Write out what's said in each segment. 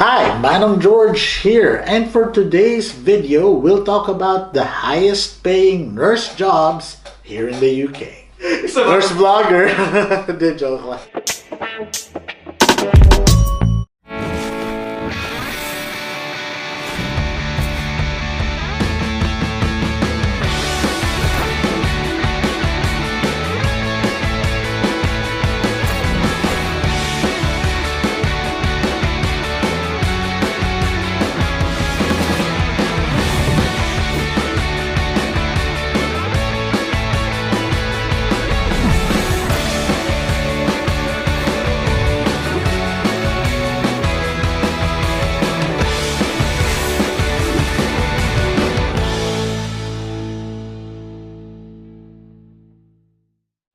Hi, Manong George here, and for today's video, we'll talk about the highest paying nurse jobs here in the UK. Nurse vlogger. Di joke lang.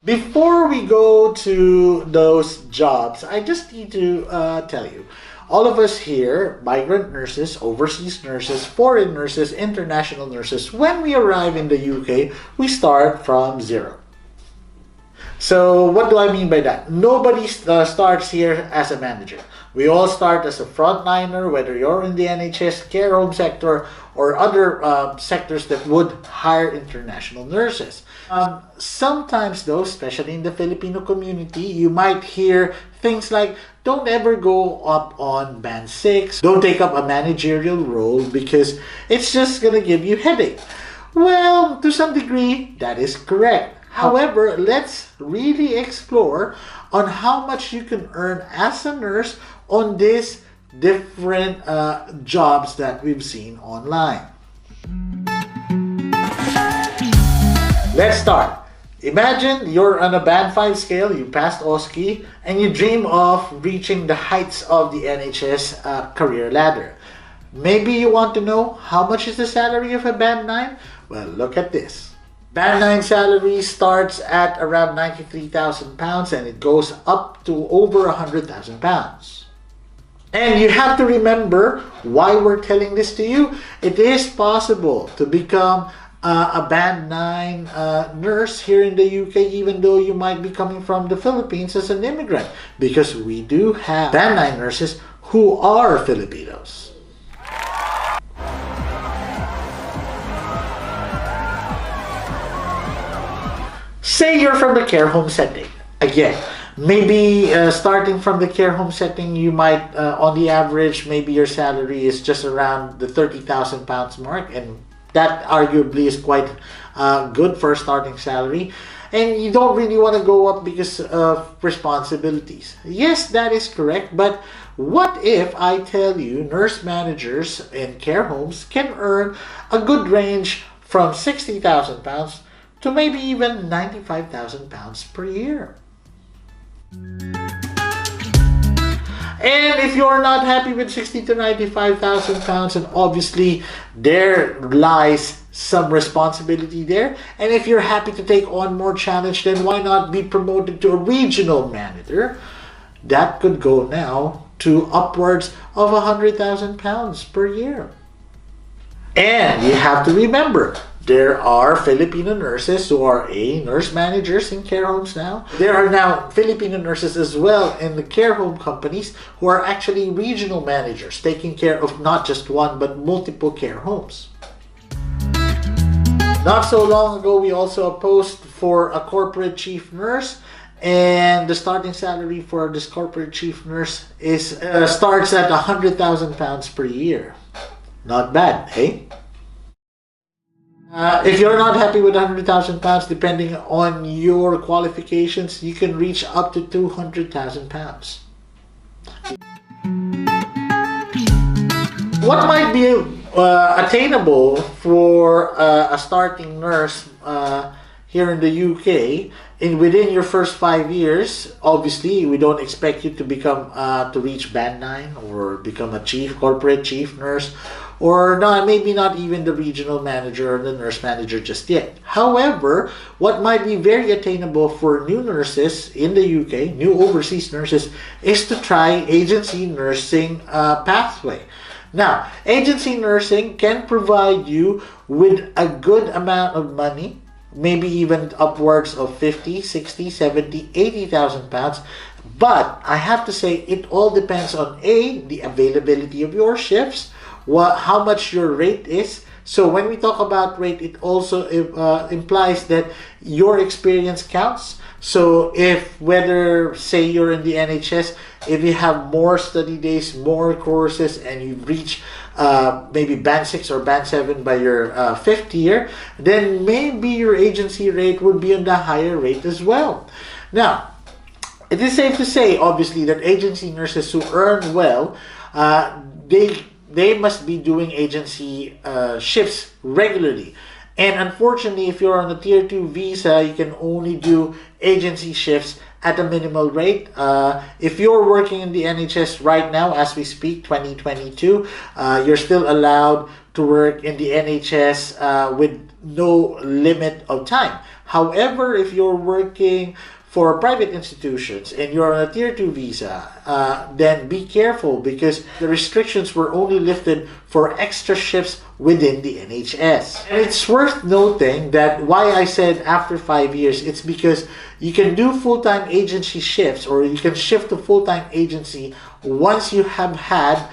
Before we go to those jobs, I just need to tell you, all of us here, migrant nurses, overseas nurses, foreign nurses, international nurses, when we arrive in the UK, we start from zero. So what do I mean by that? Nobody starts here as a manager. We all start as a frontliner, whether you're in the NHS, care home sector, or other sectors that would hire international nurses. Sometimes though, especially in the Filipino community, you might hear things like, don't ever go up on band 6, don't take up a managerial role because it's just gonna give you headache. Well, to some degree, that is correct. However, let's really explore on how much you can earn as a nurse on these different jobs that we've seen online. Let's start. Imagine you're on a band 5 scale, you passed OSCE, and you dream of reaching the heights of the NHS career ladder. Maybe you want to know how much is the salary of a band 9? Well, look at this. Band 9 salary starts at around £93,000 and it goes up to over £100,000. And you have to remember why we're telling this to you. It is possible to become a band 9 nurse here in the UK, even though you might be coming from the Philippines as an immigrant, because we do have band 9 nurses who are Filipinos. Say you're from the care home setting. Again, maybe starting from the care home setting, you might, on the average, maybe your salary is just around the £30,000 mark, and that arguably is quite good for a starting salary. And you don't really want to go up because of responsibilities. Yes, that is correct, but what if I tell you nurse managers in care homes can earn a good range from £60,000 to maybe even £95,000 per year? And if you're not happy with £60,000 to £95,000, and obviously there lies some responsibility there, and if you're happy to take on more challenge, then why not be promoted to a regional manager? That could go now to upwards of £100,000 per year. And you have to remember, there are Filipino nurses who are nurse managers in care homes now. There are now Filipino nurses as well in the care home companies who are actually regional managers, taking care of not just one but multiple care homes. Not so long ago, we also posted for a corporate chief nurse, and the starting salary for this corporate chief nurse is starts at £100,000 per year. Not bad, eh? If you're not happy with £100,000, depending on your qualifications, you can reach up to £200,000. What might be attainable for a starting nurse here in the UK within your first 5 years? Obviously, we don't expect you to become to reach band 9 or become a corporate chief nurse, or not, maybe not even the regional manager or the nurse manager just yet. However, what might be very attainable for new nurses in the UK, new overseas nurses, is to try agency nursing pathway. Now, agency nursing can provide you with a good amount of money, maybe even upwards of 50, 60, 70, 80,000 pounds, But I have to say, it all depends on A, the availability of your shifts, how much your rate is. So when we talk about rate, it also implies that your experience counts. So if whether, say, you're in the NHS, if you have more study days, more courses, and you reach maybe band 6 or band 7 by your 5th year, then maybe your agency rate would be on the higher rate as well. Now, it is safe to say, obviously, that agency nurses who earn well, they must be doing agency shifts regularly. And unfortunately, if you're on a Tier 2 visa, you can only do agency shifts at a minimal rate. If you're working in the NHS right now, as we speak, 2022, you're still allowed to work in the NHS with no limit of time. However, if you're working for private institutions and you're on a Tier 2 visa, then be careful, because the restrictions were only lifted for extra shifts within the NHS. And it's worth noting that why I said after 5 years, it's because you can do full-time agency shifts, or you can shift to full-time agency once you have had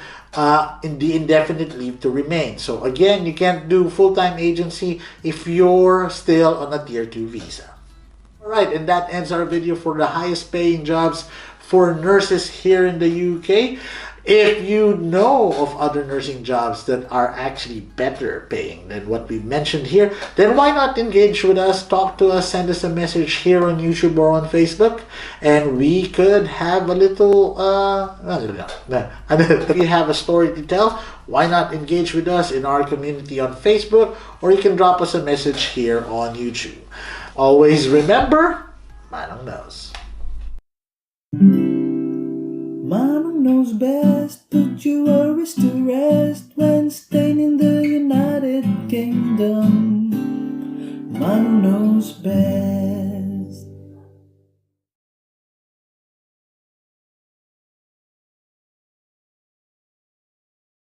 in the indefinite leave to remain. So again, you can't do full-time agency if you're still on a Tier 2 visa. Alright, and that ends our video for the highest paying jobs for nurses here in the UK. If you know of other nursing jobs that are actually better paying than what we mentioned here, then why not engage with us, talk to us, send us a message here on YouTube or on Facebook, and we could have a little, if you have a story to tell, why not engage with us in our community on Facebook, or you can drop us a message here on YouTube. Always remember, Manong knows. Manong knows best, put your worries to rest when staying in the United Kingdom. Manong knows best.